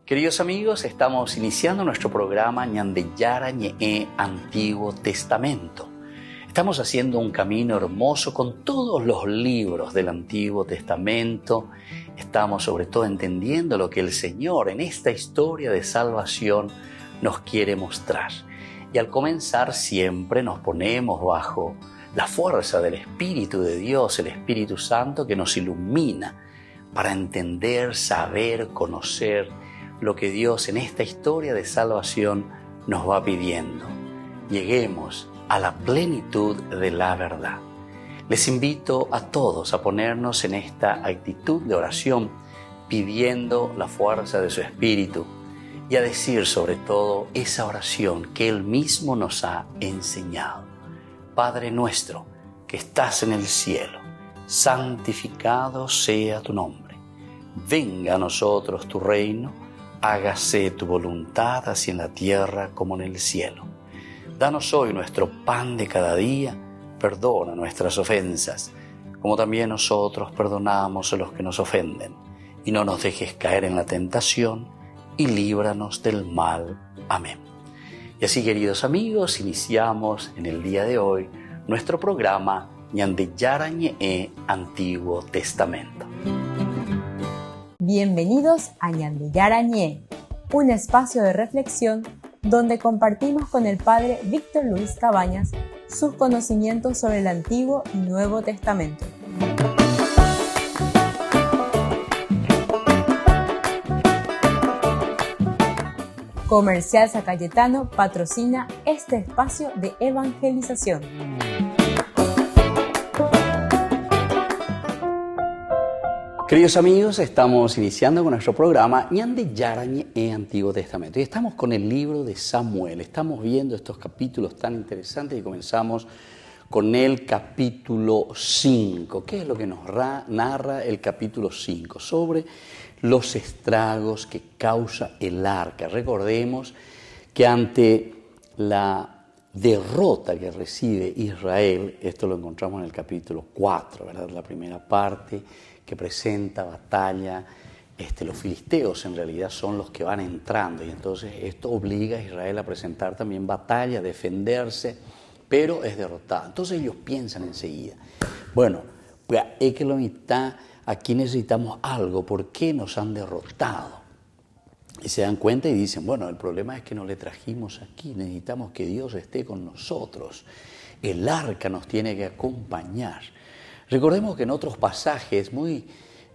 Queridos amigos, estamos iniciando nuestro programa Ñandeyara Ñe'e Antiguo Testamento. Estamos haciendo un camino hermoso con todos los libros del Antiguo Testamento. Estamos sobre todo entendiendo lo que el Señor en esta historia de salvación nos quiere mostrar. Y al comenzar siempre nos ponemos bajo la fuerza del Espíritu de Dios, el Espíritu Santo que nos ilumina para entender, saber, conocer lo que Dios en esta historia de salvación nos va pidiendo. Lleguemos a la plenitud de la verdad. Les invito a todos a ponernos en esta actitud de oración, pidiendo la fuerza de su Espíritu y a decir sobre todo esa oración que Él mismo nos ha enseñado. Padre nuestro que estás en el cielo, santificado sea tu nombre. Venga a nosotros tu reino, hágase tu voluntad así en la tierra como en el cielo. Danos hoy nuestro pan de cada día, perdona nuestras ofensas, como también nosotros perdonamos a los que nos ofenden. Y no nos dejes caer en la tentación, y líbranos del mal. Amén. Y así, queridos amigos, iniciamos en el día de hoy nuestro programa Ñandeyara Ñe'e Antiguo Testamento. Bienvenidos a Ñandeyara Ñe'e, un espacio de reflexión donde compartimos con el Padre Víctor Luis Cabañas sus conocimientos sobre el Antiguo y Nuevo Testamento. Comercial San Cayetano patrocina este espacio de evangelización. Queridos amigos, estamos iniciando con nuestro programa Ñandeyara Ñe'e Antiguo Testamento y estamos con el libro de Samuel. Estamos viendo estos capítulos tan interesantes y comenzamos con el capítulo 5. ¿Qué es lo que nos narra el capítulo 5? Sobre los estragos que causa el arca. Recordemos que ante la derrota que recibe Israel, esto lo encontramos en el capítulo 4, ¿verdad? La primera parte que presenta batalla, los filisteos en realidad son los que van entrando y entonces esto obliga a Israel a presentar también batalla, a defenderse, pero es derrotado. Entonces ellos piensan enseguida, bueno, pues es que la mitad, aquí necesitamos algo, ¿por qué nos han derrotado? Y se dan cuenta y dicen, bueno, el problema es que no le trajimos aquí, necesitamos que Dios esté con nosotros, el arca nos tiene que acompañar. Recordemos que en otros pasajes muy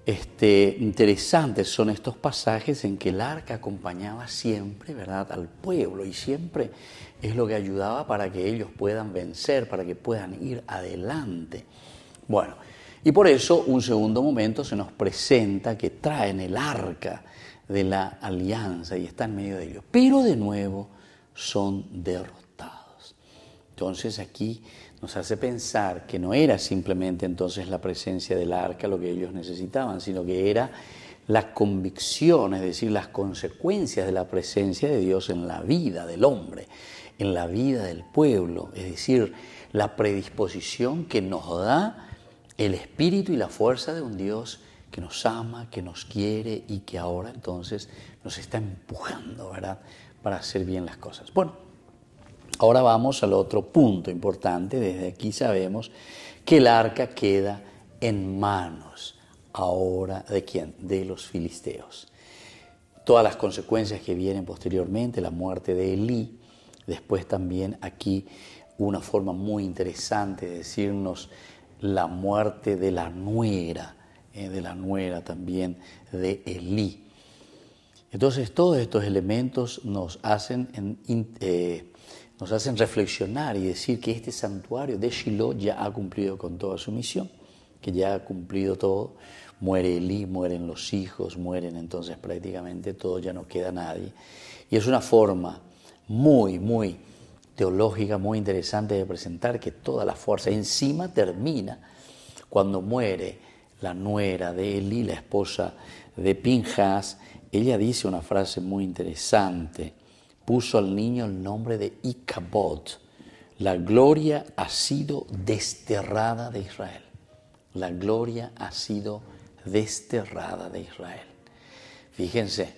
interesantes son estos pasajes en que el arca acompañaba siempre, ¿verdad?, al pueblo y siempre es lo que ayudaba para que ellos puedan vencer, para que puedan ir adelante. Bueno, y por eso un segundo momento se nos presenta que traen el arca de la alianza y está en medio de ellos, pero de nuevo son derrotados. Entonces aquí nos hace pensar que no era simplemente entonces la presencia del arca lo que ellos necesitaban, sino que era la convicción, es decir, las consecuencias de la presencia de Dios en la vida del hombre, en la vida del pueblo, es decir, la predisposición que nos da el espíritu y la fuerza de un Dios que nos ama, que nos quiere y que ahora entonces nos está empujando, ¿verdad?, para hacer bien las cosas. Bueno, ahora vamos al otro punto importante. Desde aquí sabemos que el arca queda en manos ahora ¿de quién? De los filisteos. Todas las consecuencias que vienen posteriormente, la muerte de Elí, después también aquí una forma muy interesante de decirnos la muerte de la nuera también de Elí. Entonces todos estos elementos nos hacen reflexionar y decir que este santuario de Shiloh ya ha cumplido con toda su misión, que ya ha cumplido todo. Muere Elí, mueren los hijos, mueren entonces prácticamente todo, ya no queda nadie. Y es una forma muy, muy teológica, muy interesante de presentar que toda la fuerza encima termina cuando muere la nuera de Elí, la esposa de Pinjas. Ella dice una frase muy interesante. Puso al niño el nombre de Icabod. La gloria ha sido desterrada de Israel. La gloria ha sido desterrada de Israel. Fíjense,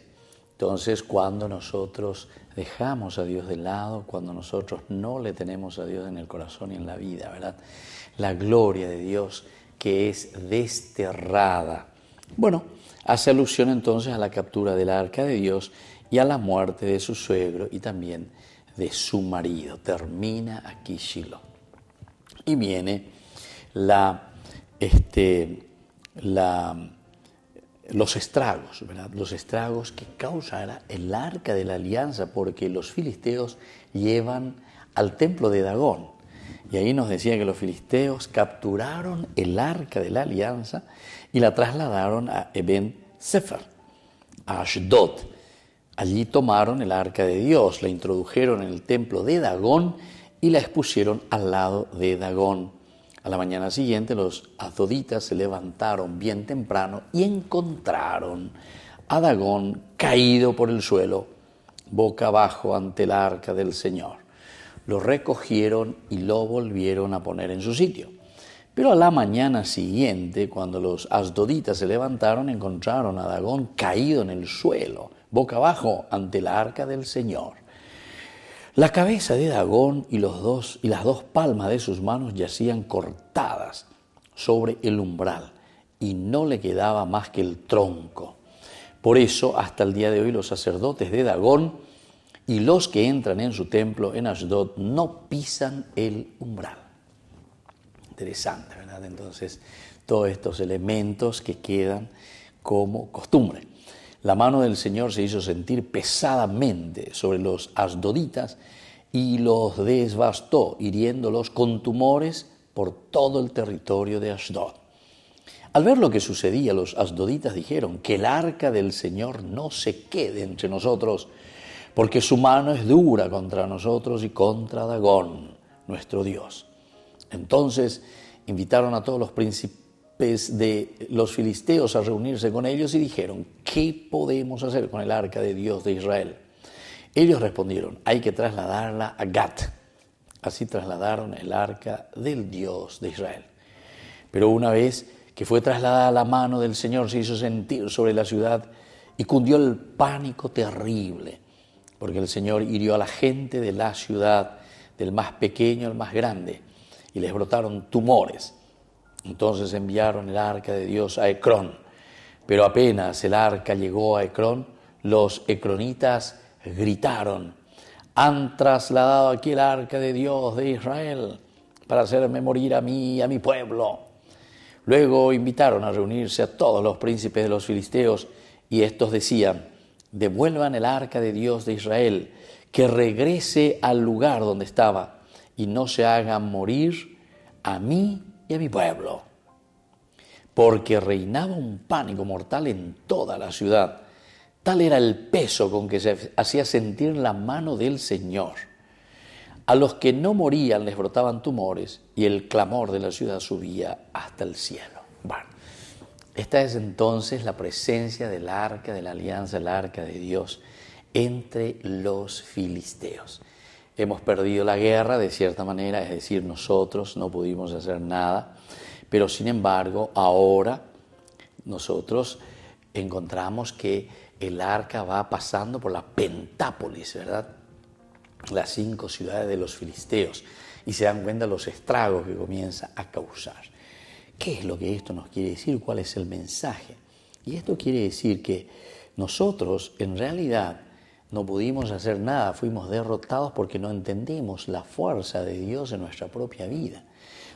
Entonces, cuando nosotros dejamos a Dios de lado, cuando nosotros no le tenemos a Dios en el corazón y en la vida, ¿verdad? La gloria de Dios que es desterrada. Bueno, hace alusión entonces a la captura del arca de Dios y a la muerte de su suegro y también de su marido. Termina aquí Shiloh. Y viene los estragos, ¿verdad? Los estragos que causará el arca de la alianza, porque los filisteos llevan al templo de Dagón. Y ahí nos decía que los filisteos capturaron el arca de la alianza y la trasladaron a Eben Sefer, a Ashdod. Allí tomaron el arca de Dios, la introdujeron en el templo de Dagón y la expusieron al lado de Dagón. A la mañana siguiente los asdoditas se levantaron bien temprano y encontraron a Dagón caído por el suelo, boca abajo ante el arca del Señor. Lo recogieron y lo volvieron a poner en su sitio. Pero a la mañana siguiente, cuando los asdoditas se levantaron, encontraron a Dagón caído en el suelo, boca abajo ante el arca del Señor. La cabeza de Dagón y las dos palmas de sus manos yacían cortadas sobre el umbral y no le quedaba más que el tronco. Por eso, hasta el día de hoy, los sacerdotes de Dagón y los que entran en su templo en Ashdod no pisan el umbral. Interesante, ¿verdad? Entonces, todos estos elementos que quedan como costumbre. La mano del Señor se hizo sentir pesadamente sobre los asdoditas y los devastó, hiriéndolos con tumores por todo el territorio de Ashdod. Al ver lo que sucedía, los asdoditas dijeron: que el arca del Señor no se quede entre nosotros, porque su mano es dura contra nosotros y contra Dagón, nuestro Dios. Entonces invitaron a todos los príncipes de los filisteos a reunirse con ellos y dijeron: ¿qué podemos hacer con el arca de Dios de Israel? Ellos respondieron: hay que trasladarla a Gat. Así trasladaron el arca del Dios de Israel. Pero una vez que fue trasladada, la mano del Señor se hizo sentir sobre la ciudad y cundió el pánico terrible, porque el Señor hirió a la gente de la ciudad, del más pequeño al más grande, y les brotaron tumores. Entonces enviaron el arca de Dios a Ecrón, pero apenas el arca llegó a Ecrón, los ecronitas gritaron: han trasladado aquí el arca de Dios de Israel para hacerme morir a mí y a mi pueblo. Luego invitaron a reunirse a todos los príncipes de los filisteos y estos decían: devuelvan el arca de Dios de Israel, que regrese al lugar donde estaba y no se hagan morir a mí y a mi pueblo, porque reinaba un pánico mortal en toda la ciudad. Tal era el peso con que se hacía sentir la mano del Señor. A los que no morían les brotaban tumores y el clamor de la ciudad subía hasta el cielo. Bueno, esta es entonces la presencia del arca de la alianza, el arca de Dios, entre los filisteos. Hemos perdido la guerra de cierta manera, es decir, nosotros no pudimos hacer nada, pero sin embargo ahora nosotros encontramos que el arca va pasando por la Pentápolis, ¿verdad? Las 5 ciudades de los filisteos, y se dan cuenta los estragos que comienza a causar. ¿Qué es lo que esto nos quiere decir? ¿Cuál es el mensaje? Y esto quiere decir que nosotros en realidad no pudimos hacer nada, fuimos derrotados porque no entendimos la fuerza de Dios en nuestra propia vida.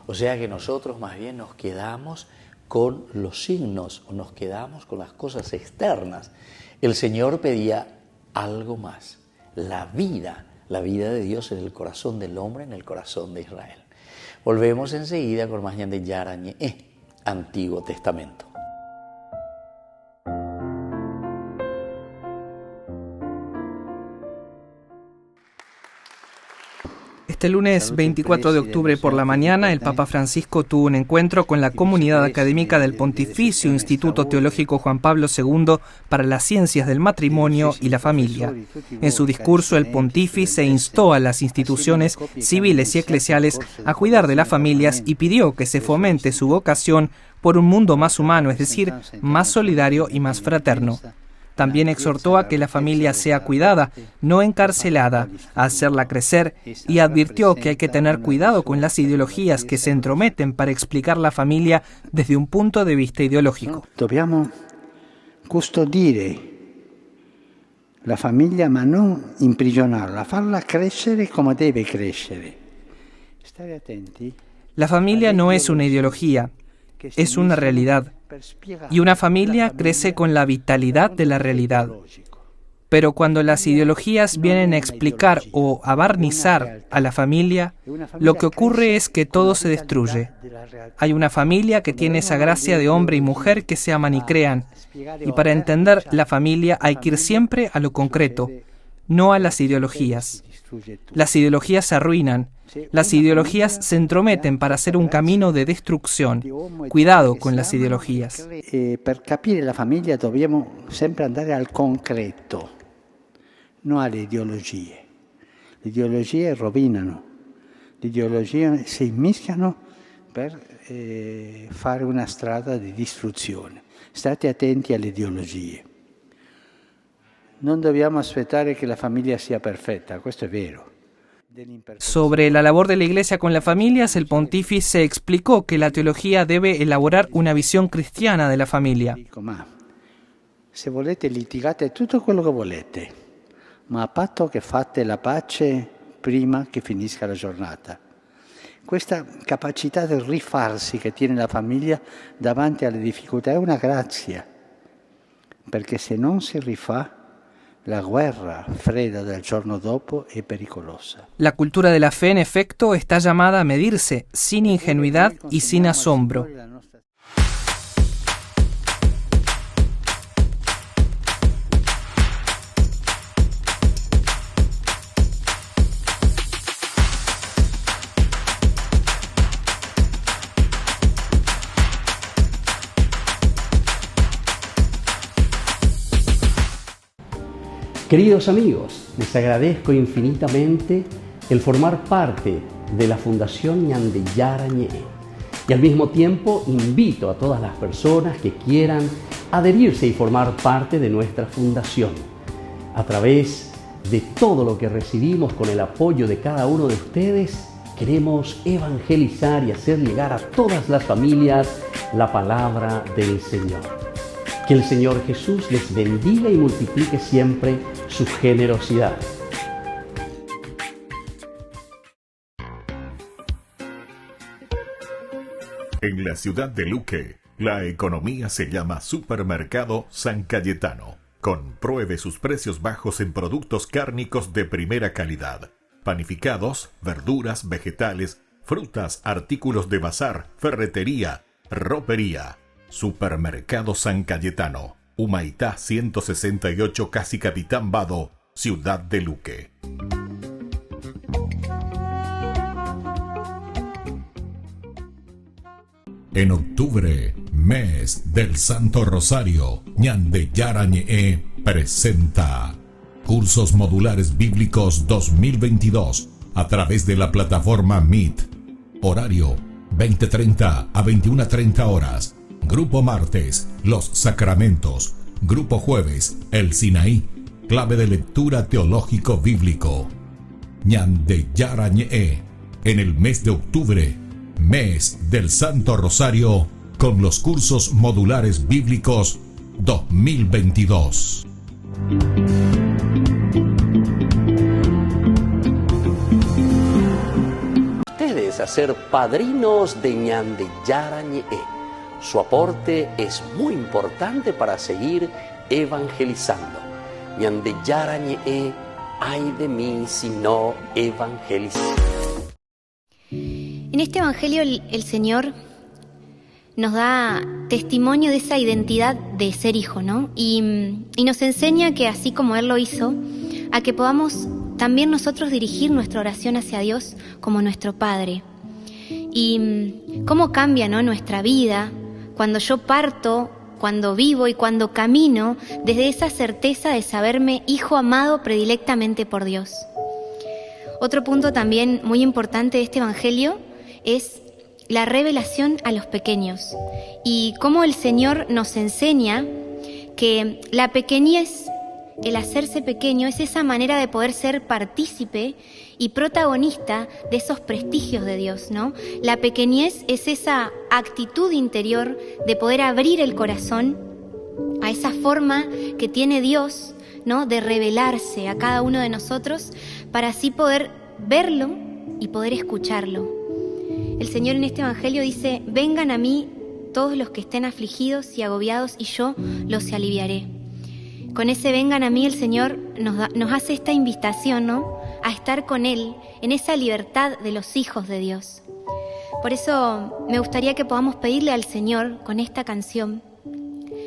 O sea que nosotros más bien nos quedamos con los signos, o nos quedamos con las cosas externas. El Señor pedía algo más, la vida de Dios en el corazón del hombre, en el corazón de Israel. Volvemos enseguida con más Ñan de Yara Ñe, Antiguo Testamento. Este lunes 24 de octubre por la mañana, el Papa Francisco tuvo un encuentro con la comunidad académica del Pontificio Instituto Teológico Juan Pablo II para las Ciencias del Matrimonio y la Familia. En su discurso, el pontífice instó a las instituciones civiles y eclesiales a cuidar de las familias y pidió que se fomente su vocación por un mundo más humano, es decir, más solidario y más fraterno. También exhortó a que la familia sea cuidada, no encarcelada, a hacerla crecer, y advirtió que hay que tener cuidado con las ideologías que se entrometen para explicar la familia desde un punto de vista ideológico. Dobbiamo custodire la famiglia, ma non imprigionarla, farla crescere come deve crescere. Stare attenti. La familia no es una ideología, es una realidad. Y una familia crece con la vitalidad de la realidad. Pero cuando las ideologías vienen a explicar o a barnizar a la familia, lo que ocurre es que todo se destruye. Hay una familia que tiene esa gracia de hombre y mujer que se aman y crean. Y para entender la familia hay que ir siempre a lo concreto, no a las ideologías. Las ideologías se arruinan. Las ideologías se entrometen para hacer un camino de destrucción. Cuidado con las ideologías. Per capire la famiglia dobbiamo sempre andare al concreto, non alle ideologie. Le ideologie rovinano, le ideologie si mischiano per fare una strada di distruzione. State attenti alle ideologie. Non dobbiamo aspettare che la famiglia sia perfetta, questo è vero. Sobre la labor de la Iglesia con las familias, el pontífice explicó que la teología debe elaborar una visión cristiana de la familia. Ma se volete litigate tutto quello che volete, ma a patto che fate la pace prima che finisca la giornata. Questa capacità di rifarsi che tiene la famiglia davanti alle difficoltà è una grazia, perché se non si rifà, la guerra fredda del giorno dopo è pericolosa. La cultura de la fe, en efecto, está llamada a medirse sin ingenuidad y sin asombro. Queridos amigos, les agradezco infinitamente el formar parte de la Fundación Ñandeyara Ñe'e y al mismo tiempo invito a todas las personas que quieran adherirse y formar parte de nuestra fundación. A través de todo lo que recibimos con el apoyo de cada uno de ustedes, queremos evangelizar y hacer llegar a todas las familias la palabra del Señor. Que el Señor Jesús les bendiga y multiplique siempre su generosidad. En la ciudad de Luque, la economía se llama Supermercado San Cayetano. Compruebe sus precios bajos en productos cárnicos de primera calidad. Panificados, verduras, vegetales, frutas, artículos de bazar, ferretería, ropería. Supermercado San Cayetano, Humaitá 168, Casi Capitán Vado, Ciudad de Luque. En octubre, mes del Santo Rosario, Ñandeyara Ñe'e presenta Cursos Modulares Bíblicos 2022 a través de la plataforma Meet. Horario 20:30 a 21:30 horas. Grupo martes, Los Sacramentos. Grupo jueves, El Sinaí. Clave de lectura teológico bíblico. Ñandeyara Ñe'e. En el mes de octubre, mes del Santo Rosario, con los cursos modulares bíblicos 2022. Ustedes a ser padrinos de Ñandeyara Ñe'e. Su aporte es muy importante para seguir evangelizando. Ñandeyara Ñe'e, ay de mí si no evangelizo. En este evangelio el Señor nos da testimonio de esa identidad de ser hijo, ¿no? Y nos enseña que así como Él lo hizo, a que podamos también nosotros dirigir nuestra oración hacia Dios como nuestro Padre. Y cómo cambia, ¿no?, nuestra vida cuando yo parto, cuando vivo y cuando camino desde esa certeza de saberme hijo amado predilectamente por Dios. Otro punto también muy importante de este evangelio es la revelación a los pequeños y cómo el Señor nos enseña que la pequeñez, el hacerse pequeño, es esa manera de poder ser partícipe y protagonista de esos prestigios de Dios, ¿no? La pequeñez es esa actitud interior de poder abrir el corazón a esa forma que tiene Dios, ¿no? De revelarse a cada uno de nosotros para así poder verlo y poder escucharlo. El Señor en este Evangelio dice: vengan a mí todos los que estén afligidos y agobiados y yo los aliviaré. Con ese vengan a mí el Señor nos hace esta invitación, ¿no? A estar con Él en esa libertad de los hijos de Dios. Por eso me gustaría que podamos pedirle al Señor con esta canción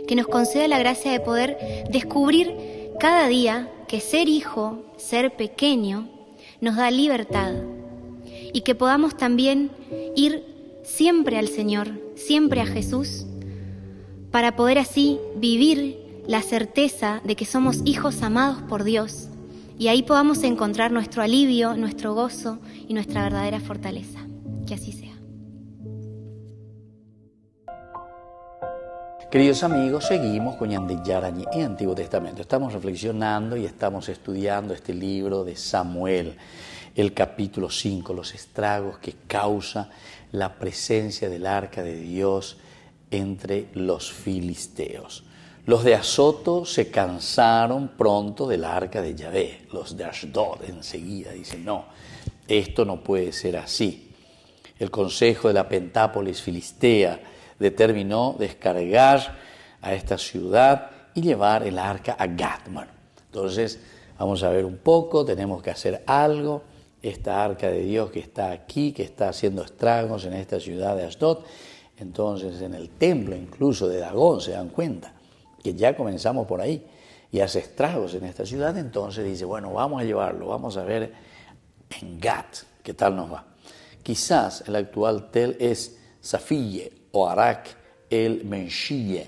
que nos conceda la gracia de poder descubrir cada día que ser hijo, ser pequeño, nos da libertad y que podamos también ir siempre al Señor, siempre a Jesús, para poder así vivir la certeza de que somos hijos amados por Dios y ahí podamos encontrar nuestro alivio, nuestro gozo y nuestra verdadera fortaleza. Que así sea. Queridos amigos, seguimos con Ñan Yara Ñe'e Antiguo Testamento. Estamos reflexionando y estamos estudiando este libro de Samuel, el capítulo 5, los estragos que causa la presencia del arca de Dios entre los filisteos. Los de Azoto se cansaron pronto del arca de Yahvé. Los de Ashdod enseguida dicen: no, esto no puede ser así. El consejo de la Pentápolis filistea determinó descargar a esta ciudad y llevar el arca a Gat. Bueno, entonces vamos a ver un poco, tenemos que hacer algo. Esta arca de Dios que está aquí, que está haciendo estragos en esta ciudad de Ashdod, entonces en el templo incluso de Dagón se dan cuenta que ya comenzamos por ahí y hace estragos en esta ciudad. Entonces dice: bueno, vamos a llevarlo, vamos a ver en Gat qué tal nos va. Quizás el actual Tel es Safille o Arak el Menshille,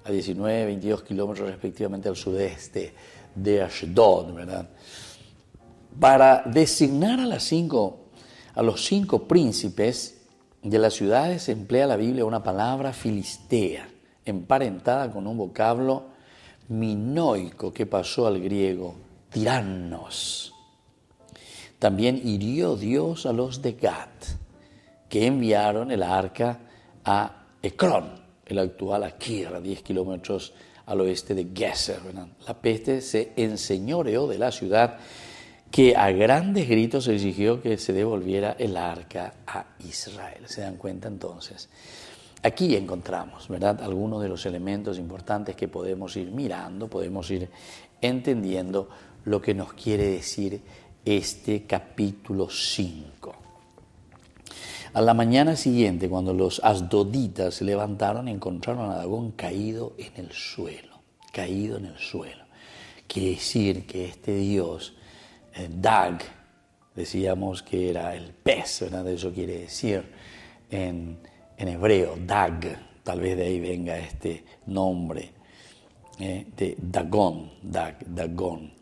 a 19 y 22 kilómetros respectivamente al sudeste de Ashdod, ¿verdad? Para designar a los cinco príncipes de las ciudades se emplea la Biblia una palabra filistea, emparentada con un vocablo minoico que pasó al griego tirannos. También hirió Dios a los de Gat, que enviaron el arca a Ecrón, el actual Aquir, a 10 kilómetros al oeste de Geser, ¿verdad? La peste se enseñoreó de la ciudad, que a grandes gritos exigió que se devolviera el arca a Israel. ¿Se dan cuenta entonces? Aquí encontramos, ¿verdad?, algunos de los elementos importantes que podemos ir mirando, podemos ir entendiendo lo que nos quiere decir este capítulo 5. A la mañana siguiente, cuando los asdoditas se levantaron, encontraron a Dagón caído en el suelo. Quiere decir que este dios, Dag, decíamos que era el pez, ¿verdad? Eso quiere decir en hebreo, Dag, tal vez de ahí venga este nombre de Dagón, Dagón.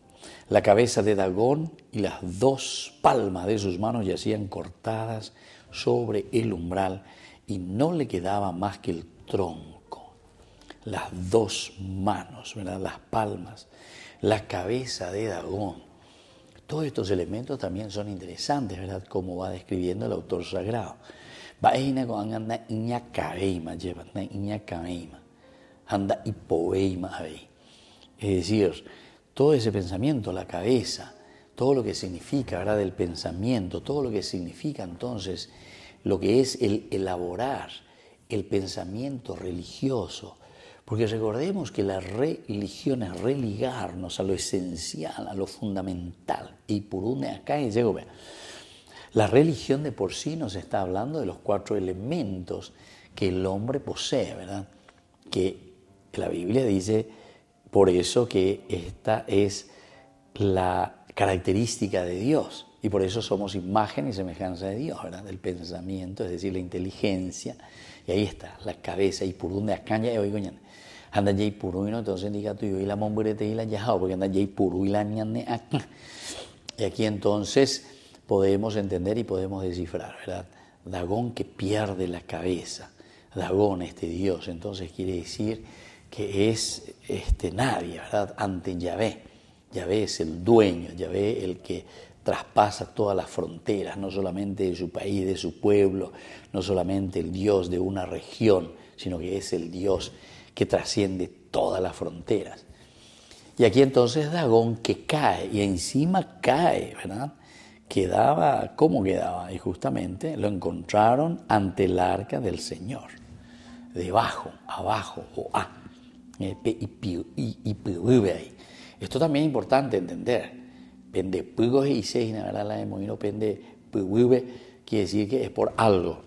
La cabeza de Dagón y las dos palmas de sus manos yacían cortadas sobre el umbral y no le quedaba más que el tronco. Las dos manos, ¿verdad? Las palmas, la cabeza de Dagón. Todos estos elementos también son interesantes, ¿verdad?, como va describiendo el autor sagrado. Es decir, todo ese pensamiento, la cabeza, todo lo que significa, ¿verdad?, el pensamiento, todo lo que significa entonces lo que es el elaborar el pensamiento religioso. Porque recordemos que la religión es religarnos a lo esencial, a lo fundamental. Y por un acá y llego, la religión de por sí nos está hablando de los 4 elementos que el hombre posee, ¿verdad? Que la Biblia dice por eso que esta es la característica de Dios. Y por eso somos imagen y semejanza de Dios, ¿verdad? El pensamiento, es decir, la inteligencia. Y ahí está, la cabeza. Y por donde acá ya oigo, anda ya y puro, y no, entonces diga tú, y la mombrete y la yajao, porque anda ya y puro y la ñane acá. Y aquí entonces podemos entender y podemos descifrar, ¿verdad? Dagón que pierde la cabeza. Dagón, este Dios, entonces quiere decir que es nadie, ¿verdad?, ante Yahvé. Yahvé es el dueño, Yahvé el que traspasa todas las fronteras, no solamente de su país, de su pueblo, no solamente el Dios de una región, sino que es el Dios que trasciende todas las fronteras. Y aquí entonces Dagón que cae, y encima cae, ¿verdad? Quedaba, ¿cómo quedaba? Y justamente lo encontraron ante el arca del Señor, debajo, abajo, o ahí. Esto también es importante entender. Pende pugos y seis, la de Moino pende pugube, quiere decir que es por algo.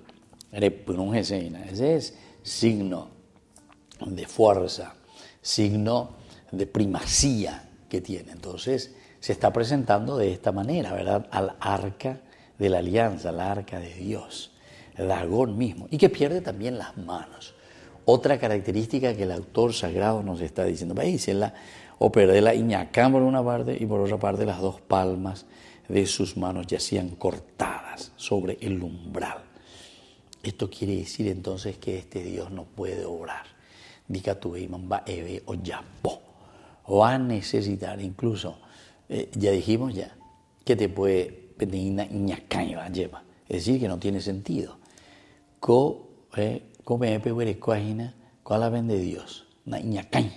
Ese es signo de fuerza, signo de primacía que tiene. Entonces se está presentando de esta manera, ¿verdad?, al arca de la alianza, al arca de Dios, Dagón mismo, y que pierde también las manos. Otra característica que el autor sagrado nos está diciendo, o perder la iñacán por una parte y por otra parte las dos palmas de sus manos yacían cortadas sobre el umbral. Esto quiere decir entonces que este Dios no puede obrar. Dica tu va eve o yapo. Va a necesitar incluso, ya dijimos ya, que te puede pedir una iñacán, es decir, que no tiene sentido. ¿Cómo cuál la vende Dios? Una iñacán.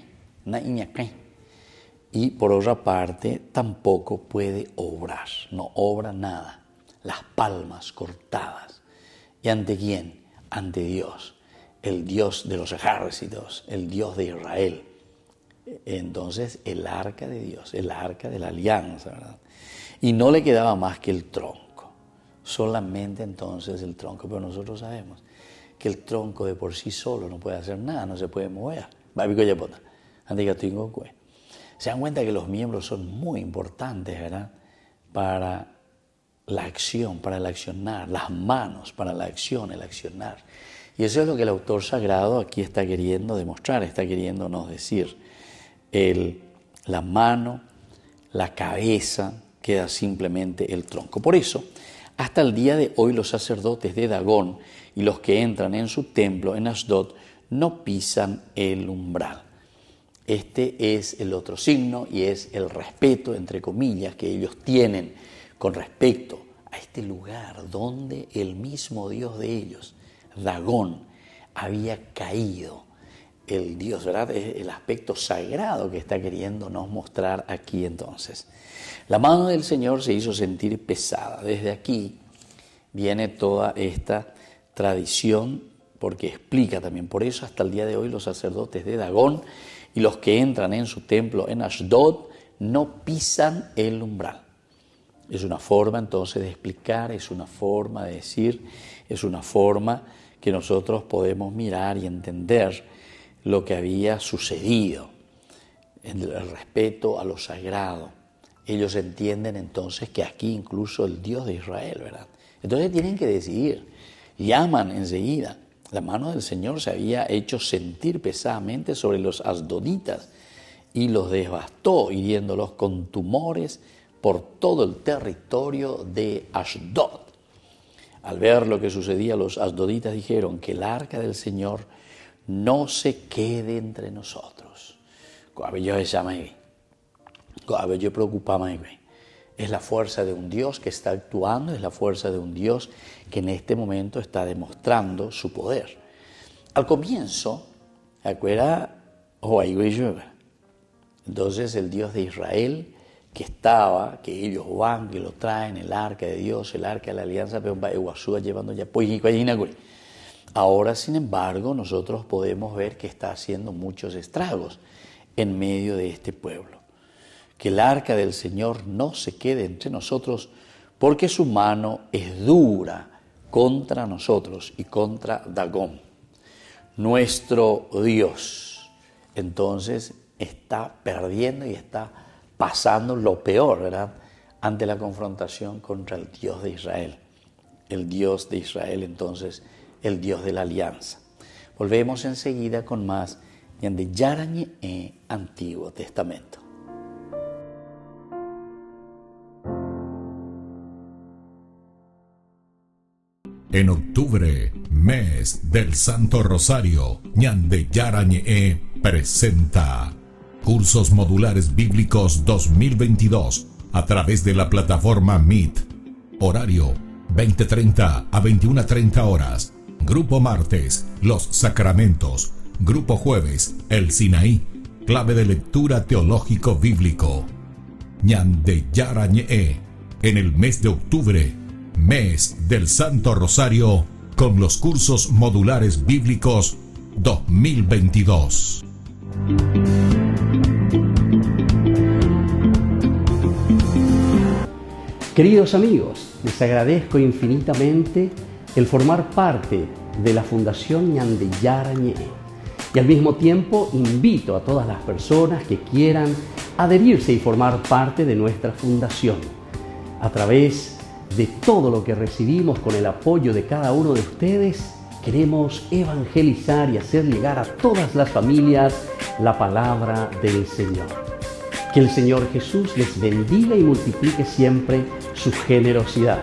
Y por otra parte, tampoco puede obrar, no obra nada. Las palmas cortadas. ¿Y ante quién? Ante Dios, el Dios de los ejércitos, el Dios de Israel. Entonces, el arca de Dios, el arca de la alianza, ¿verdad? Y no le quedaba más que el tronco, solamente entonces el tronco. Pero nosotros sabemos que el tronco de por sí solo no puede hacer nada, no se puede mover. Se dan cuenta que los miembros son muy importantes, ¿verdad?, para la acción, para el accionar, las manos para la acción, el accionar. Y eso es lo que el autor sagrado aquí está queriendo demostrar, está queriéndonos decir. La mano, la cabeza, queda simplemente el tronco. Por eso, hasta el día de hoy los sacerdotes de Dagón y los que entran en su templo en Ashdod no pisan el umbral. Este es el otro signo y es el respeto, entre comillas, que ellos tienen con respecto a este lugar donde el mismo Dios de ellos, Dagón, había caído. El Dios, ¿verdad?, es el aspecto sagrado que está queriéndonos mostrar aquí entonces. La mano del Señor se hizo sentir pesada. Desde aquí viene toda esta tradición, porque explica también. Por eso hasta el día de hoy los sacerdotes de Dagón y los que entran en su templo en Ashdod no pisan el umbral. Es una forma entonces de explicar, es una forma de decir, es una forma que nosotros podemos mirar y entender lo que había sucedido, el respeto a lo sagrado. Ellos entienden entonces que aquí incluso el Dios de Israel, ¿verdad? Entonces tienen que decidir, llaman enseguida. La mano del Señor se había hecho sentir pesadamente sobre los asdoditas y los devastó, hiriéndolos con tumores por todo el territorio de Ashdod. Al ver lo que sucedía, los asdoditas dijeron que el arca del Señor no se quede entre nosotros. Es la fuerza de un Dios que está actuando, es la fuerza de un Dios que en este momento está demostrando su poder. Al comienzo, entonces el Dios de Israel que ellos van, que lo traen, el arca de Dios, el arca de la alianza, llevando ya. Ahora, sin embargo, nosotros podemos ver que está haciendo muchos estragos en medio de este pueblo. Que el arca del Señor no se quede entre nosotros porque su mano es dura contra nosotros y contra Dagón, nuestro Dios. Entonces está perdiendo y está pasando lo peor, ¿verdad?, ante la confrontación contra el Dios de Israel. El Dios de Israel, entonces, el Dios de la alianza. Volvemos enseguida con más de Yarañe Antiguo Testamento. En octubre, Mes del Santo Rosario, Ñande Yara Ñe'e presenta Cursos Modulares Bíblicos 2022 a través de la plataforma Meet. Horario 20:30 a 21:30 horas. Grupo martes, Los Sacramentos. Grupo jueves, El Sinaí. Clave de lectura teológico bíblico. Ñande Yara Ñe'e en el mes de octubre, Mes del Santo Rosario, con los Cursos Modulares Bíblicos 2022. Queridos amigos, les agradezco infinitamente el formar parte de la Fundación Ñande Yara Ñe'e y al mismo tiempo invito a todas las personas que quieran adherirse y formar parte de nuestra fundación. A través de todo lo que recibimos con el apoyo de cada uno de ustedes, queremos evangelizar y hacer llegar a todas las familias la palabra del Señor. Que el Señor Jesús les bendiga y multiplique siempre su generosidad.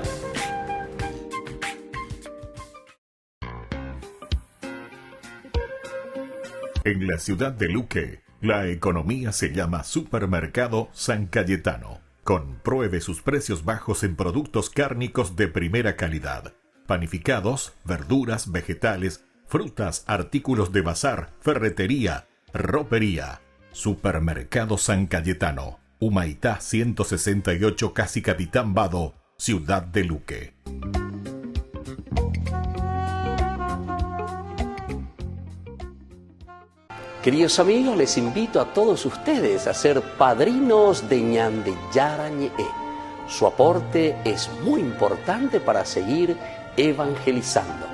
En la ciudad de Luque, la economía se llama Supermercado San Cayetano. Compruebe sus precios bajos en productos cárnicos de primera calidad. Panificados, verduras, vegetales, frutas, artículos de bazar, ferretería, ropería. Supermercado San Cayetano, Humaitá 168, Casi Capitán Vado, Ciudad de Luque. Queridos amigos, les invito a todos ustedes a ser padrinos de Ñande Yara Ñe'e. Su aporte es muy importante para seguir evangelizando.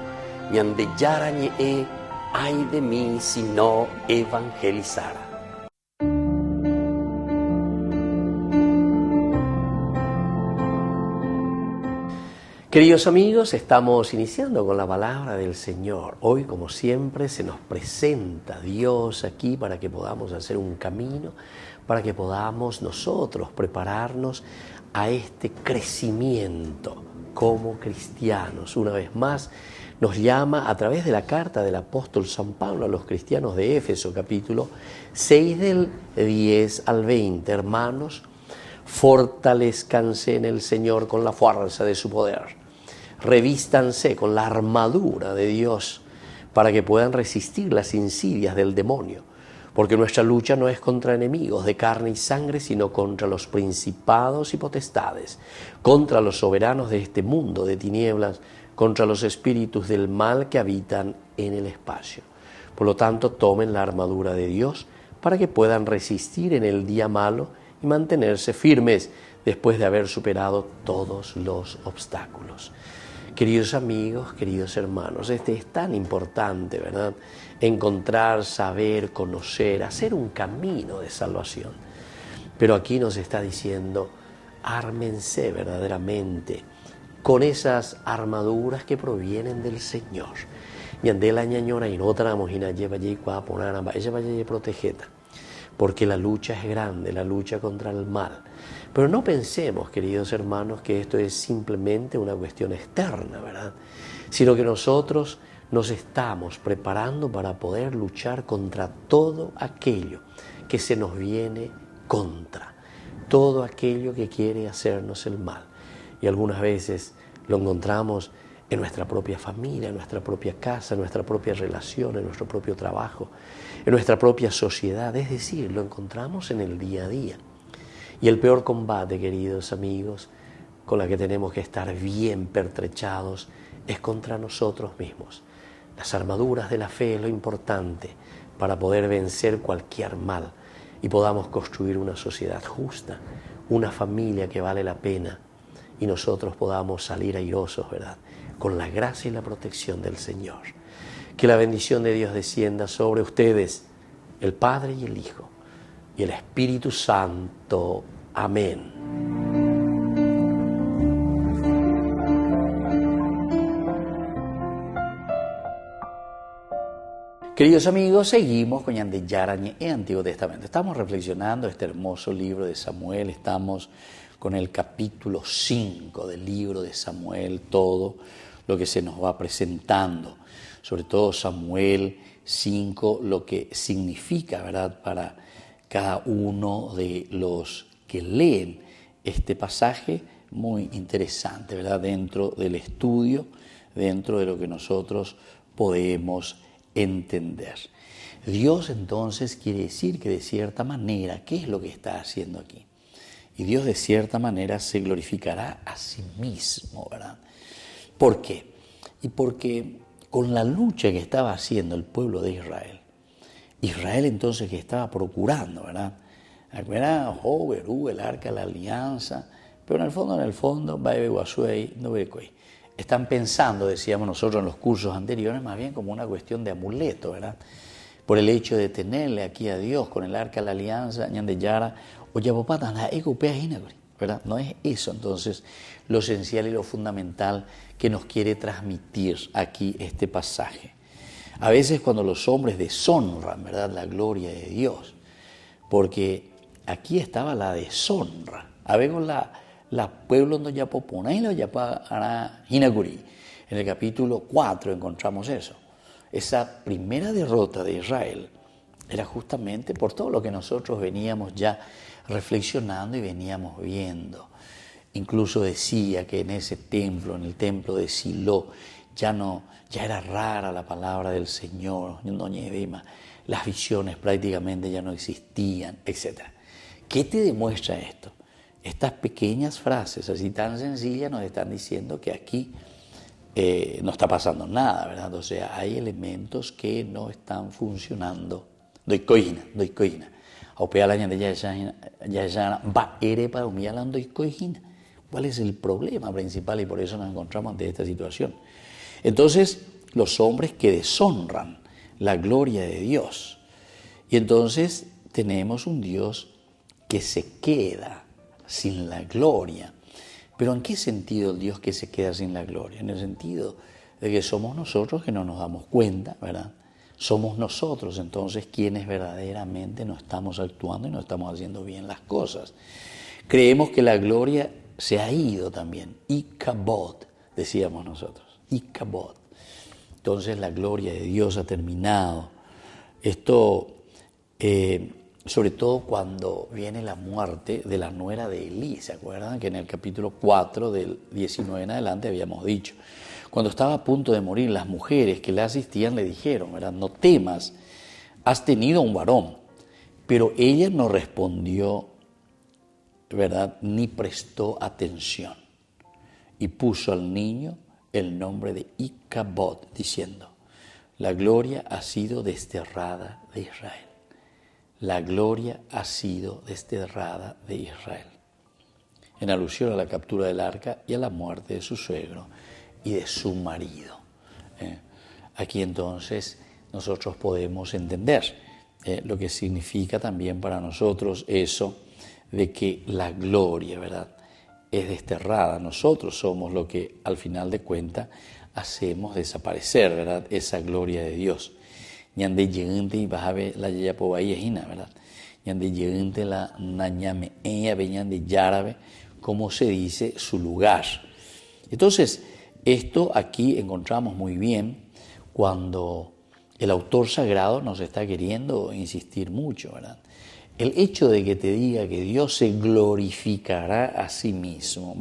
Ñande Yara Ñe'e, ay de mí si no evangelizara. Queridos amigos, estamos iniciando con la palabra del Señor. Hoy, como siempre, se nos presenta Dios aquí para que podamos hacer un camino, para que podamos nosotros prepararnos a este crecimiento como cristianos. Una vez más, nos llama a través de la carta del apóstol San Pablo a los cristianos de Éfeso, capítulo 6, del 10 al 20. Hermanos, fortalezcanse en el Señor con la fuerza de su poder. Revístanse con la armadura de Dios para que puedan resistir las insidias del demonio, porque nuestra lucha no es contra enemigos de carne y sangre, sino contra los principados y potestades, contra los soberanos de este mundo de tinieblas, contra los espíritus del mal que habitan en el espacio. Por lo tanto, tomen la armadura de Dios para que puedan resistir en el día malo y mantenerse firmes después de haber superado todos los obstáculos. Queridos amigos, queridos hermanos, es tan importante, ¿verdad? Encontrar, saber, conocer, hacer un camino de salvación. Pero aquí nos está diciendo, ármense verdaderamente con esas armaduras que provienen del Señor. Ñandela ñañora y no tramos y na lleva allí cuaponana, ella vaya y protegeta. Porque la lucha es grande, la lucha contra el mal. Pero no pensemos, queridos hermanos, que esto es simplemente una cuestión externa, ¿verdad? Sino que nosotros nos estamos preparando para poder luchar contra todo aquello que se nos viene contra, todo aquello que quiere hacernos el mal. Y algunas veces lo encontramos en nuestra propia familia, en nuestra propia casa, en nuestra propia relación, en nuestro propio trabajo, en nuestra propia sociedad, es decir, lo encontramos en el día a día. Y el peor combate, queridos amigos, con la que tenemos que estar bien pertrechados, es contra nosotros mismos. Las armaduras de la fe es lo importante para poder vencer cualquier mal y podamos construir una sociedad justa, una familia que vale la pena y nosotros podamos salir airosos, ¿verdad?, con la gracia y la protección del Señor. Que la bendición de Dios descienda sobre ustedes, el Padre y el Hijo, y el Espíritu Santo. Amén. Queridos amigos, seguimos con Ñande Yara Ñe'e, Antiguo Testamento. Estamos reflexionando este hermoso libro de Samuel, estamos con el capítulo 5 del libro de Samuel, todo, lo que se nos va presentando, sobre todo Samuel 5, lo que significa, ¿verdad?, para cada uno de los que leen este pasaje, muy interesante, ¿verdad?, dentro del estudio, dentro de lo que nosotros podemos entender. Dios entonces quiere decir que de cierta manera, ¿qué es lo que está haciendo aquí? Y Dios de cierta manera se glorificará a sí mismo, ¿verdad? ¿Por qué? Y porque con la lucha que estaba haciendo el pueblo de Israel entonces que estaba procurando, ¿verdad? Era el arca de la alianza, pero en el fondo, están pensando, decíamos nosotros en los cursos anteriores, más bien como una cuestión de amuleto, ¿verdad? Por el hecho de tenerle aquí a Dios con el arca de la alianza, ¿verdad? No es eso entonces lo esencial y lo fundamental que nos quiere transmitir aquí este pasaje. A veces cuando los hombres deshonran, ¿verdad?, la gloria de Dios, porque aquí estaba la deshonra. A ver con la pueblo donde ya popona y la ya para Hinaguri. En el capítulo 4 encontramos eso. Esa primera derrota de Israel era justamente por todo lo que nosotros veníamos ya reflexionando y veníamos viendo. Incluso decía que en ese templo, en el templo de Silo, ya era rara la palabra del Señor, las visiones prácticamente ya no existían, etc. ¿Qué te demuestra esto? Estas pequeñas frases así tan sencillas nos están diciendo que aquí no está pasando nada, ¿verdad? O sea, hay elementos que no están funcionando. ¿Cuál es el problema principal? Y por eso nos encontramos ante esta situación. Entonces, los hombres que deshonran la gloria de Dios. Y entonces tenemos un Dios que se queda sin la gloria. Pero ¿en qué sentido el Dios que se queda sin la gloria? En el sentido de que somos nosotros que no nos damos cuenta, ¿verdad? Somos nosotros entonces quienes verdaderamente no estamos actuando y no estamos haciendo bien las cosas. Creemos que la gloria se ha ido también. Ikabod, decíamos nosotros. Ikabod. Entonces la gloria de Dios ha terminado. Esto, sobre todo cuando viene la muerte de la nuera de Elí. ¿Se acuerdan que en el capítulo 4 del 19 en adelante habíamos dicho? Cuando estaba a punto de morir, las mujeres que le asistían le dijeron, ¿verdad?, no temas, has tenido un varón. Pero ella no respondió, ¿verdad?, ni prestó atención. Y puso al niño el nombre de Ikabod, diciendo, la gloria ha sido desterrada de Israel. La gloria ha sido desterrada de Israel. En alusión a la captura del arca y a la muerte de su suegro y de su marido. Aquí entonces nosotros podemos entender lo que significa también para nosotros eso de que la gloria, ¿verdad?, es desterrada. Nosotros somos lo que al final de cuentas hacemos desaparecer, ¿verdad?, esa gloria de Dios. Ñande llegante y vas a ver la yayapobaíejina, ¿verdad? Ñande llegante la nañame ella veñande yárabe, como se dice su lugar. Entonces, esto aquí encontramos muy bien cuando el autor sagrado nos está queriendo insistir mucho, ¿verdad? El hecho de que te diga que Dios se glorificará a sí mismo,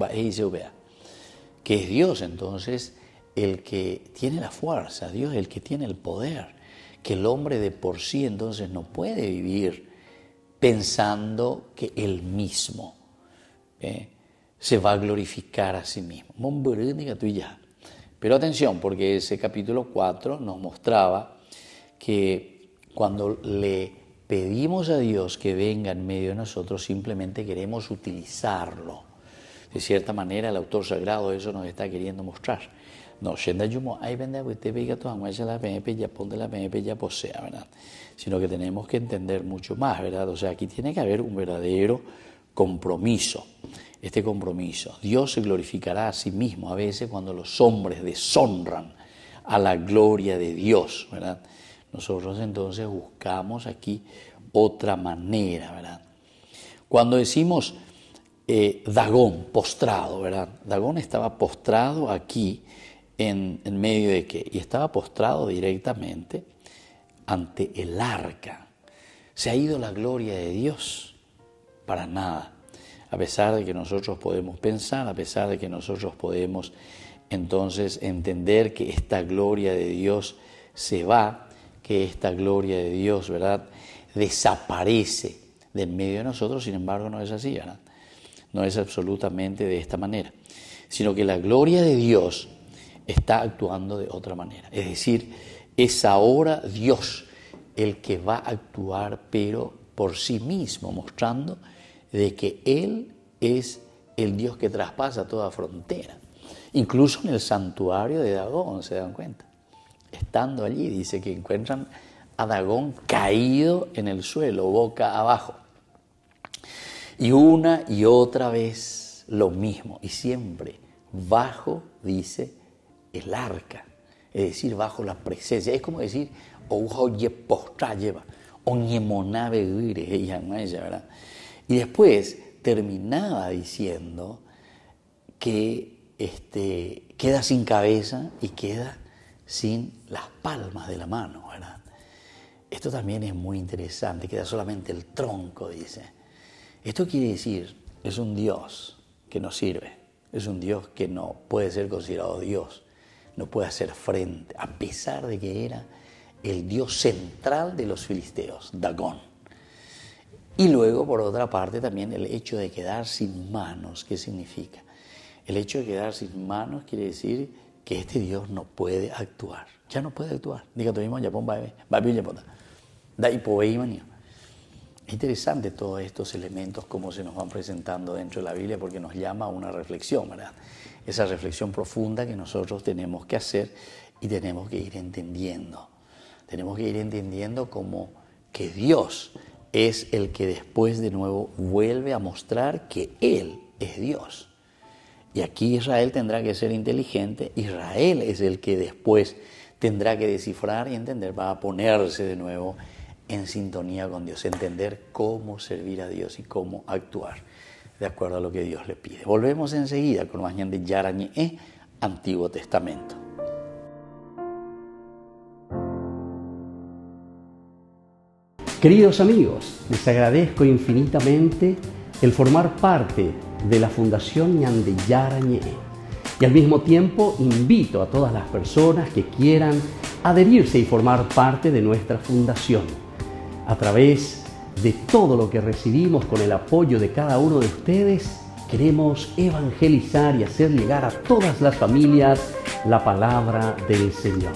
que es Dios entonces el que tiene la fuerza, Dios el que tiene el poder, que el hombre de por sí entonces no puede vivir pensando que él mismo se va a glorificar a sí mismo. Pero atención, porque ese capítulo 4 nos mostraba que cuando le pedimos a Dios que venga en medio de nosotros, simplemente queremos utilizarlo. De cierta manera, el autor sagrado eso nos está queriendo mostrar. No, ¿verdad? Sino que tenemos que entender mucho más, ¿verdad? O sea, aquí tiene que haber un verdadero compromiso. Este compromiso, Dios se glorificará a sí mismo a veces cuando los hombres deshonran a la gloria de Dios, ¿verdad? Nosotros entonces buscamos aquí otra manera, ¿verdad? Cuando decimos Dagón, postrado, ¿verdad? Dagón estaba postrado aquí ¿En medio de qué? Y estaba postrado directamente ante el arca. ¿Se ha ido la gloria de Dios? Para nada. A pesar de que nosotros podemos pensar, a pesar de que nosotros podemos entonces entender que esta gloria de Dios se va, que esta gloria de Dios, ¿verdad?, desaparece de en medio de nosotros. Sin embargo, no es así, ¿verdad? No es absolutamente de esta manera, sino que la gloria de Dios está actuando de otra manera. Es decir, es ahora Dios el que va a actuar, pero por sí mismo, mostrando de que Él es el Dios que traspasa toda frontera. Incluso en el santuario de Dagón, ¿se dan cuenta? Estando allí, dice que encuentran a Dagón caído en el suelo, boca abajo. Y una y otra vez lo mismo, y siempre bajo, dice, el arca, es decir, bajo la presencia. Es como decir, oye postra lleva, oñemonabe guire, ella, ¿verdad? Y después terminaba diciendo que queda sin cabeza y queda sin las palmas de la mano, ¿verdad? Esto también es muy interesante, queda solamente el tronco, dice. Esto quiere decir, es un Dios que no sirve, es un Dios que no puede ser considerado Dios, no puede hacer frente, a pesar de que era el Dios central de los filisteos, Dagón. Y luego, por otra parte, también el hecho de quedar sin manos. ¿Qué significa? El hecho de quedar sin manos quiere decir que este Dios no puede actuar. Ya no puede actuar. Diga tú mismo, Japón va a bien, Japón. Da hipoeimania. Es interesante todos estos elementos, cómo se nos van presentando dentro de la Biblia, porque nos llama a una reflexión, ¿verdad? Esa reflexión profunda que nosotros tenemos que hacer y tenemos que ir entendiendo. Tenemos que ir entendiendo como que Dios es el que después de nuevo vuelve a mostrar que Él es Dios. Y aquí Israel tendrá que ser inteligente. Israel es el que después tendrá que descifrar y entender, va a ponerse de nuevo en sintonía con Dios, entender cómo servir a Dios y cómo actuar de acuerdo a lo que Dios le pide. Volvemos enseguida con más de Yara Ñe'e, Antiguo Testamento. Queridos amigos, les agradezco infinitamente el formar parte de la Fundación Ñande Yara Ñe'e. Y al mismo tiempo invito a todas las personas que quieran adherirse y formar parte de nuestra fundación. A través de todo lo que recibimos con el apoyo de cada uno de ustedes, queremos evangelizar y hacer llegar a todas las familias la palabra del Señor.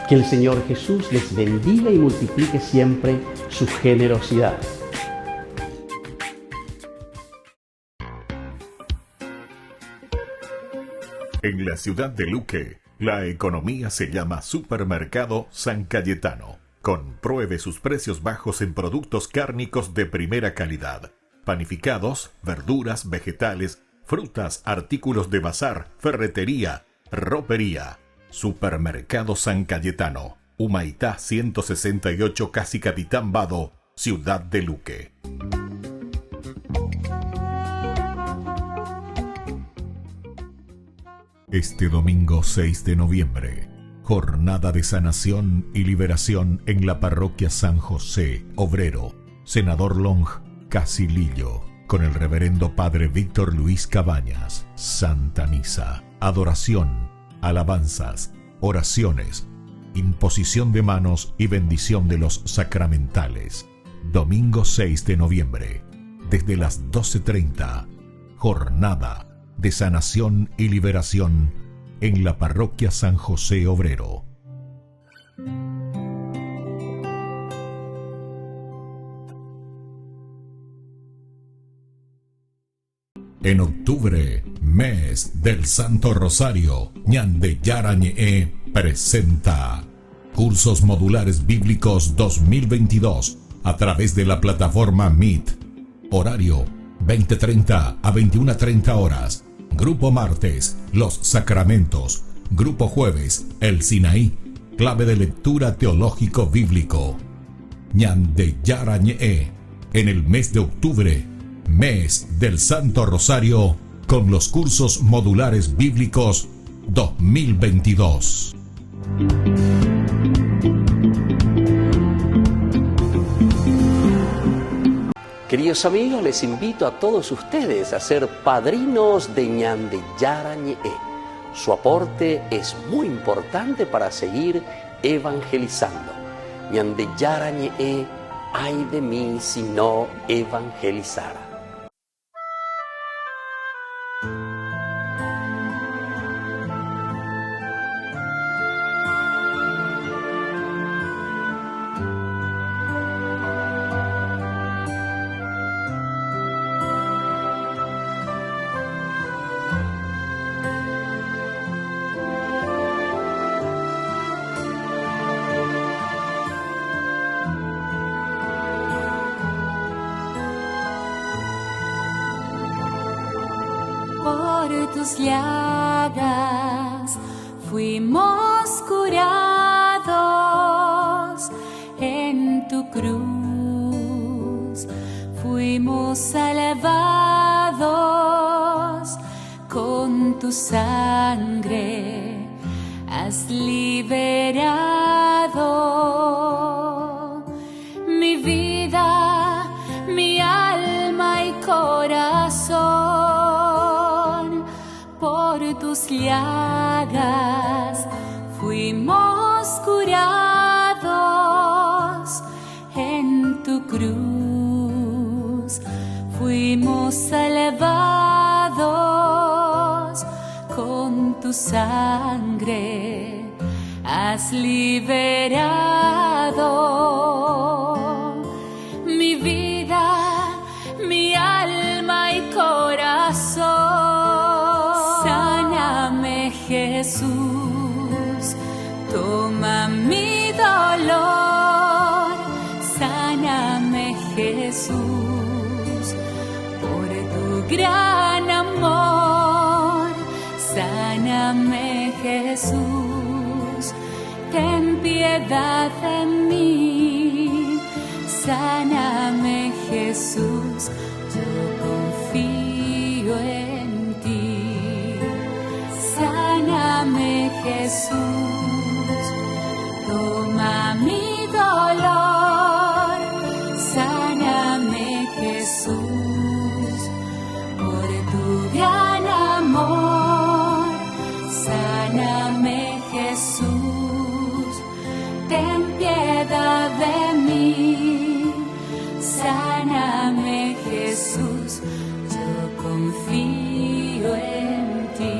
Que el Señor Jesús les bendiga y multiplique siempre su generosidad. En la ciudad de Luque, la economía se llama Supermercado San Cayetano. Compruebe sus precios bajos en productos cárnicos de primera calidad. Panificados, verduras, vegetales, frutas, artículos de bazar, ferretería, ropería. Supermercado San Cayetano, Humaitá 168, Casi Capitán Vado, Ciudad de Luque. Este domingo 6 de noviembre, jornada de sanación y liberación en la parroquia San José Obrero, Senador Long, Casilillo, con el reverendo padre Víctor Luis Cabañas. Santa Misa, adoración, alabanzas, oraciones, imposición de manos y bendición de los sacramentales. Domingo 6 de noviembre, desde las 12:30, jornada de sanación y liberación en la parroquia San José Obrero. En octubre, mes del Santo Rosario, Ñande Yara Ñe'e presenta Cursos Modulares Bíblicos 2022 a través de la plataforma Meet. Horario 20:30 a 21:30 horas. Grupo martes, Los Sacramentos. Grupo jueves, El Sinaí, clave de lectura teológico bíblico. Ñande Yara Ñe'e, en el mes de octubre, mes del Santo Rosario, con los cursos modulares bíblicos 2022. Queridos amigos, les invito a todos ustedes a ser padrinos de Ñande Yara Ñe'e. Su aporte es muy importante para seguir evangelizando. Ñande Yara Ñe'e, ay de mí si no evangelizara. Por tus llagas fuimos curados, en tu cruz fuimos salvados, con tu sangre has liberado mi vida, mi alma y corazón. Por tus llagas fuimos curados, en tu cruz fuimos salvados, con tu sangre has liberado mi vida, mi alma y corazón. Sáname, Jesús, toma mi dolor. Sáname, Jesús, por tu gran amor. Sáname, Jesús, ten piedad de mí. Sáname, Jesús, yo confío en ti. Sáname, Jesús, toma mi dolor. Sáname, Jesús, por tu gran amor. Sáname, Jesús, ten piedad de mí. Sáname, Jesús, yo confío en ti.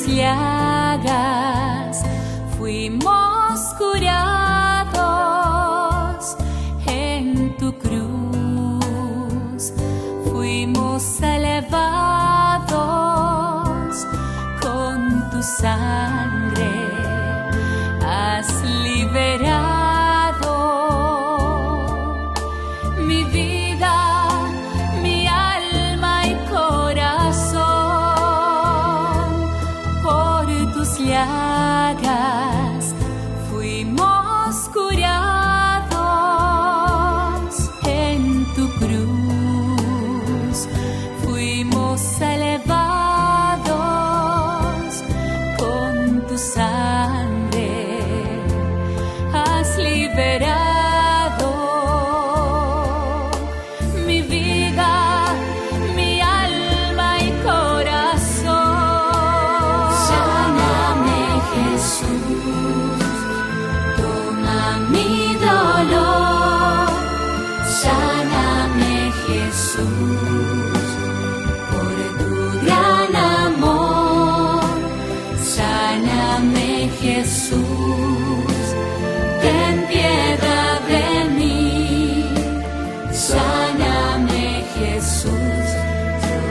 Llagas fuimos curados, en tu cruz fuimos salvados, con tu sangre has liberado mi vida, mi alma y corazón. Llagas fuimos curados, en tu cruz fuimos salvados, con tu sangre has liberado mi vida, mi alma y corazón. Jesús, toma mi dolor. Sáname, Jesús, por tu gran amor. Sáname, Jesús, ten piedad de mí. Sáname, Jesús, yo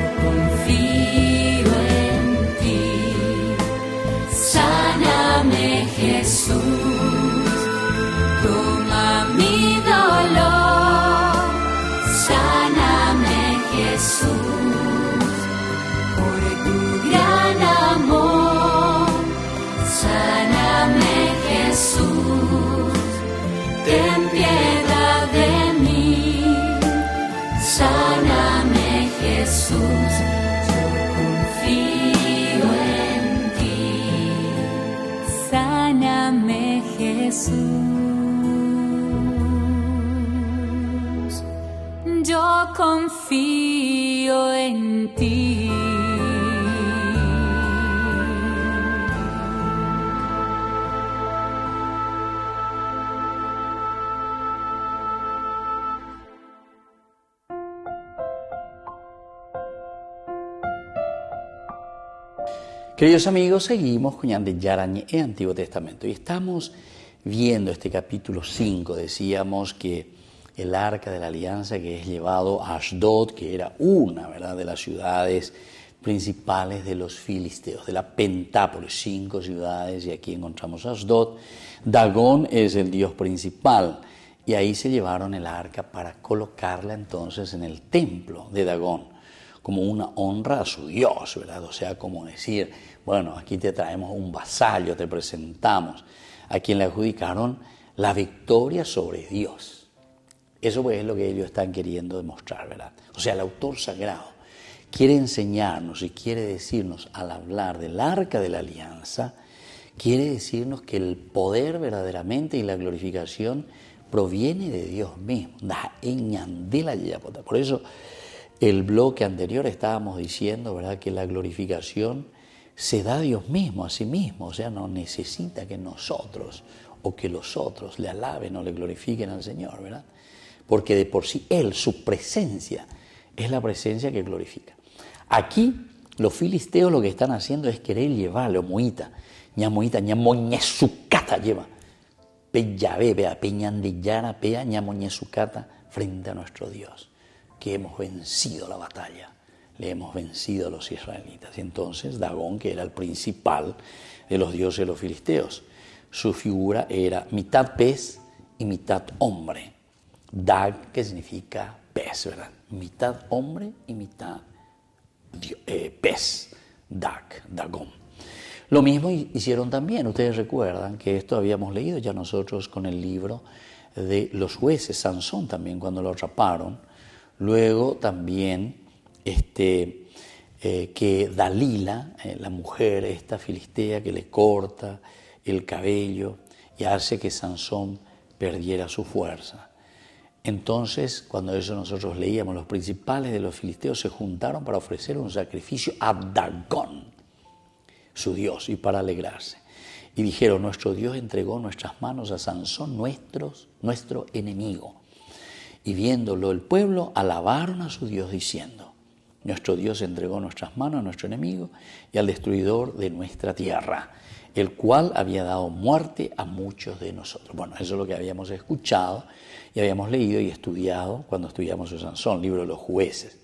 Jesús, por tu gran amor. Sáname, Jesús, ten piedad de mí. Sáname, Jesús, yo confío en ti. Sáname, Jesús, yo confío en ti. Queridos amigos, seguimos con Ñan de Yara Ñe'e, Antiguo Testamento, y estamos viendo este capítulo 5. Decíamos que el Arca de la Alianza, que es llevado a Ashdod, que era una, ¿verdad?, de las ciudades principales de los filisteos, de la Pentápolis, 5 ciudades, y aquí encontramos Ashdod. Dagón es el dios principal, y ahí se llevaron el arca para colocarla entonces en el templo de Dagón, como una honra a su Dios, ¿verdad? O sea, como decir, bueno, aquí te traemos un vasallo, te presentamos, a quien le adjudicaron la victoria sobre Dios. Eso pues es lo que ellos están queriendo demostrar, ¿verdad? O sea, el autor sagrado quiere enseñarnos y quiere decirnos, al hablar del Arca de la Alianza, quiere decirnos que el poder verdaderamente y la glorificación proviene de Dios mismo. Por eso, el bloque anterior estábamos diciendo, ¿verdad?, que la glorificación se da a Dios mismo, a sí mismo. O sea, no necesita que nosotros o que los otros le alaben o le glorifiquen al Señor, ¿verdad? Porque de por sí Él, su presencia, es la presencia que glorifica. Aquí, los filisteos lo que están haciendo es querer llevarle moita, ñamoñesukata lleva. Pe Yahvé, vea, pe ñandillara, pea ñamoñesukata frente a nuestro Dios, que hemos vencido la batalla, le hemos vencido a los israelitas. Y entonces Dagón, que era el principal de los dioses de los filisteos, su figura era mitad pez y mitad hombre. Dag, que significa pez, ¿verdad? Mitad hombre y mitad pez. Dagón. Lo mismo hicieron también, ustedes recuerdan que esto habíamos leído ya nosotros con el libro de los jueces, Sansón también cuando lo atraparon. Luego también que Dalila, la mujer esta filistea que le corta el cabello y hace que Sansón perdiera su fuerza. Entonces, cuando eso nosotros leíamos, los principales de los filisteos se juntaron para ofrecer un sacrificio a Dagón, su dios, y para alegrarse. Y dijeron, nuestro Dios entregó nuestras manos a Sansón, nuestro enemigo. Y viéndolo el pueblo, alabaron a su Dios diciendo, nuestro Dios entregó nuestras manos a nuestro enemigo y al destruidor de nuestra tierra, el cual había dado muerte a muchos de nosotros. Bueno, eso es lo que habíamos escuchado y habíamos leído y estudiado cuando estudiamos a Sansón, libro de los jueces.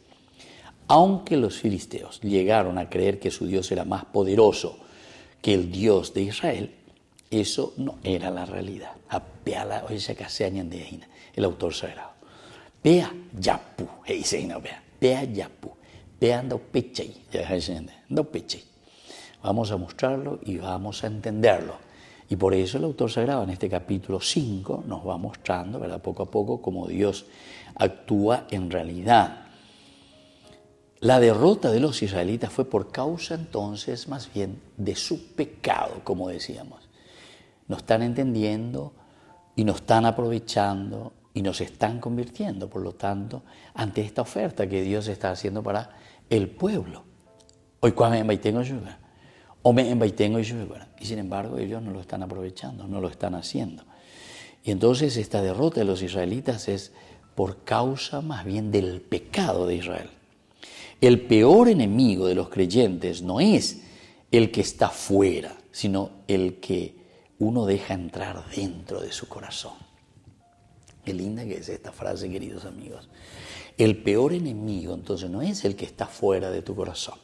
Aunque los filisteos llegaron a creer que su Dios era más poderoso que el Dios de Israel, eso no era la realidad. El autor sagrado. Pea yapu, pea yapu, pea no pechei, no pechei. Vamos a mostrarlo y vamos a entenderlo. Y por eso el autor sagrado en este capítulo 5 nos va mostrando, ¿verdad?, poco a poco cómo Dios actúa en realidad. La derrota de los israelitas fue por causa entonces más bien de su pecado, como decíamos. No están entendiendo y no están aprovechando y nos están convirtiendo, por lo tanto, ante esta oferta que Dios está haciendo para el pueblo. Hoy y sin embargo ellos no lo están aprovechando, no lo están haciendo. Y entonces esta derrota de los israelitas es por causa más bien del pecado de Israel. El peor enemigo de los creyentes no es el que está fuera, sino el que uno deja entrar dentro de su corazón. Qué linda que es esta frase, queridos amigos. El peor enemigo entonces no es el que está fuera de tu corazón.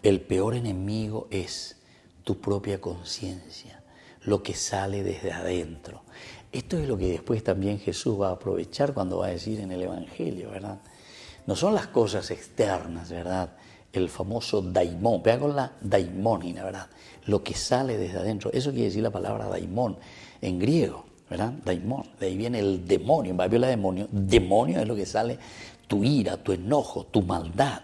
El peor enemigo es tu propia conciencia, lo que sale desde adentro. Esto es lo que después también Jesús va a aprovechar cuando va a decir en el Evangelio, ¿verdad? no son las cosas externas, ¿verdad? El famoso daimón, pega con la daimónina, ¿verdad? Lo que sale desde adentro, eso quiere decir la palabra daimón en griego, ¿verdad? Daimón, de ahí viene el demonio, en Babiola demonio, demonio es lo que sale, tu ira, tu enojo, tu maldad.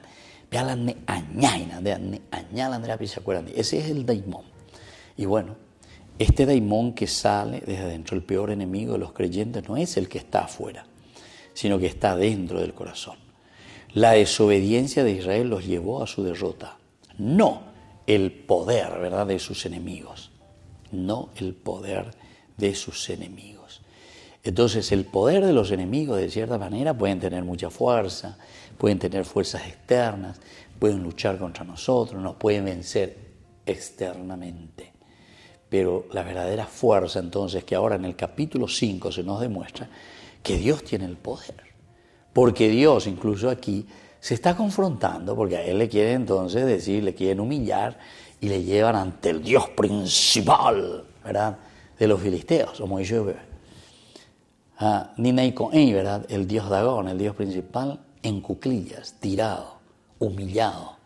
Vea la añaina, de añala Andrea Pichacuerandi, ese es el daimón. Y bueno, este daimón que sale desde adentro, el peor enemigo de los creyentes, no es el que está afuera, sino que está dentro del corazón. La desobediencia de Israel los llevó a su derrota, no el poder, ¿verdad?, de sus enemigos, no el poder de sus enemigos. Entonces, el poder de los enemigos, de cierta manera, pueden tener mucha fuerza, pueden tener fuerzas externas, pueden luchar contra nosotros, nos pueden vencer externamente. Pero la verdadera fuerza, entonces, que ahora en el capítulo 5 se nos demuestra que Dios tiene el poder. Porque Dios, incluso aquí, se está confrontando, porque a él le quieren entonces decir, le quieren humillar y le llevan ante el Dios principal, ¿verdad?, de los filisteos, como yo veo. Ninei Cohen, ¿verdad?, el Dios Dagón, el Dios principal, en cuclillas, tirado, humillado.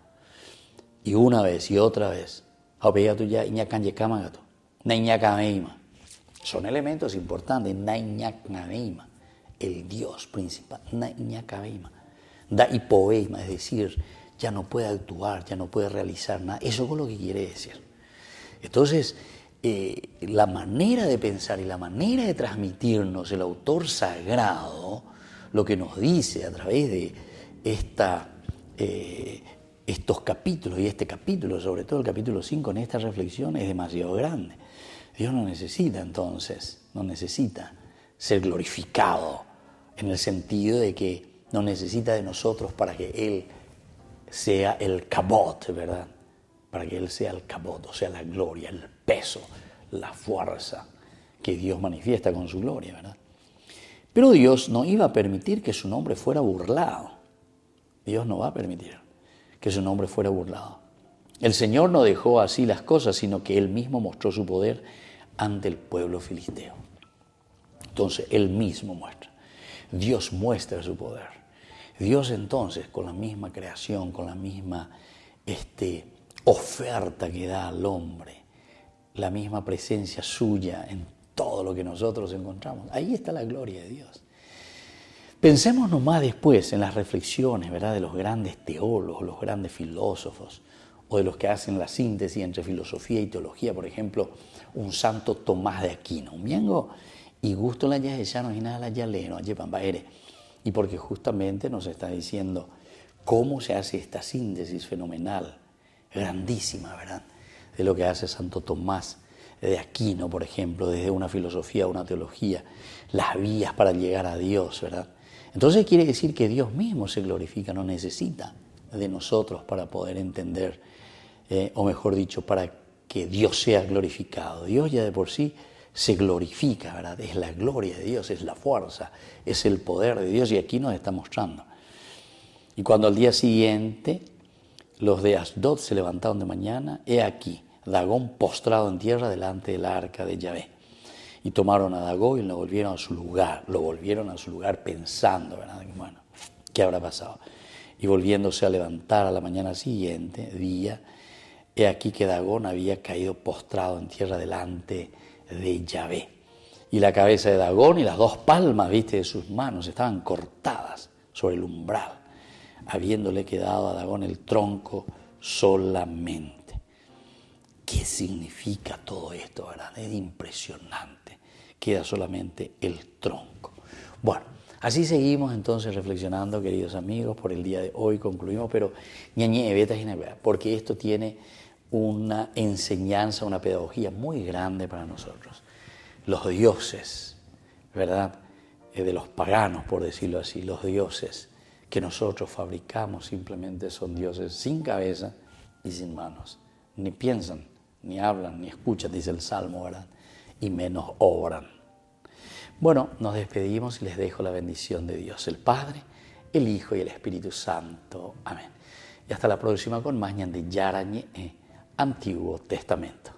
Y una vez y otra vez, son elementos importantes, el Dios principal, da hipoeima, es decir, ya no puede actuar, ya no puede realizar nada. Eso es lo que quiere decir. Entonces, la manera de pensar y la manera de transmitirnos el autor sagrado, lo que nos dice a través de estos capítulos, y este capítulo, sobre todo el capítulo 5, en esta reflexión, es demasiado grande. Dios no necesita entonces, no necesita ser glorificado, en el sentido de que no necesita de nosotros para que Él sea el kabot, ¿verdad? Para que Él sea el kabot, o sea, la gloria, el peso, la fuerza que Dios manifiesta con su gloria, ¿verdad? Pero Dios no iba a permitir que su nombre fuera burlado. Dios no va a permitir que su nombre fuera burlado. El Señor no dejó así las cosas, sino que Él mismo mostró su poder ante el pueblo filisteo. Entonces, Él mismo muestra. Dios muestra su poder. Dios entonces, con la misma creación, con la misma oferta que da al hombre, la misma presencia suya en todo lo que nosotros encontramos. Ahí está la gloria de Dios. Pensemos nomás después en las reflexiones, ¿verdad?, de los grandes teólogos, los grandes filósofos, o de los que hacen la síntesis entre filosofía y teología. Por ejemplo, un santo Tomás de Aquino. Un miengo y gusto la yayano y nada la yaleno, y porque justamente nos está diciendo cómo se hace esta síntesis fenomenal, grandísima, ¿verdad?, de lo que hace Santo Tomás de Aquino, por ejemplo, desde una filosofía a una teología, las vías para llegar a Dios, ¿verdad? Entonces quiere decir que Dios mismo se glorifica, no necesita de nosotros para poder entender, o mejor dicho, para que Dios sea glorificado. Dios ya de por sí se glorifica, ¿verdad? Es la gloria de Dios, es la fuerza, es el poder de Dios, y aquí nos está mostrando. Y cuando al día siguiente los de Asdod se levantaron de mañana, he aquí, Dagón postrado en tierra delante del arca de Yahvé. Y tomaron a Dagón y lo volvieron a su lugar pensando, ¿verdad? Bueno, ¿qué habrá pasado? Y volviéndose a levantar a la mañana siguiente, día, he aquí que Dagón había caído postrado en tierra delante de Yahvé. Y la cabeza de Dagón y las dos palmas, de sus manos estaban cortadas sobre el umbral, habiéndole quedado a Dagón el tronco solamente. ¿Qué significa todo esto, verdad? Es impresionante. Queda solamente el tronco. Bueno, así seguimos entonces reflexionando, queridos amigos, por el día de hoy concluimos, pero porque esto tiene una enseñanza, una pedagogía muy grande para nosotros. Los dioses, ¿verdad?, de los paganos, por decirlo así, los dioses que nosotros fabricamos simplemente son dioses sin cabeza y sin manos. Ni piensan, ni hablan, ni escuchan, dice el Salmo, ¿verdad?, y menos obran. Bueno, nos despedimos y les dejo la bendición de Dios, el Padre, el Hijo y el Espíritu Santo. Amén. Y hasta la próxima con más Ñande Yara Ñe'e, Antiguo Testamento.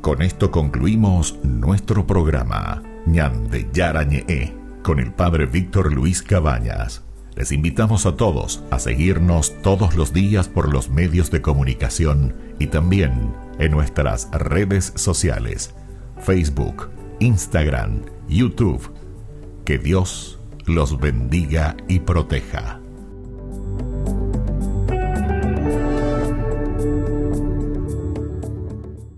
Con esto concluimos nuestro programa Ñande Yara Ñe'e con el Padre Víctor Luis Cabañas. Les invitamos a todos a seguirnos todos los días por los medios de comunicación y también en nuestras redes sociales, Facebook, Instagram, YouTube. Que Dios los bendiga y proteja.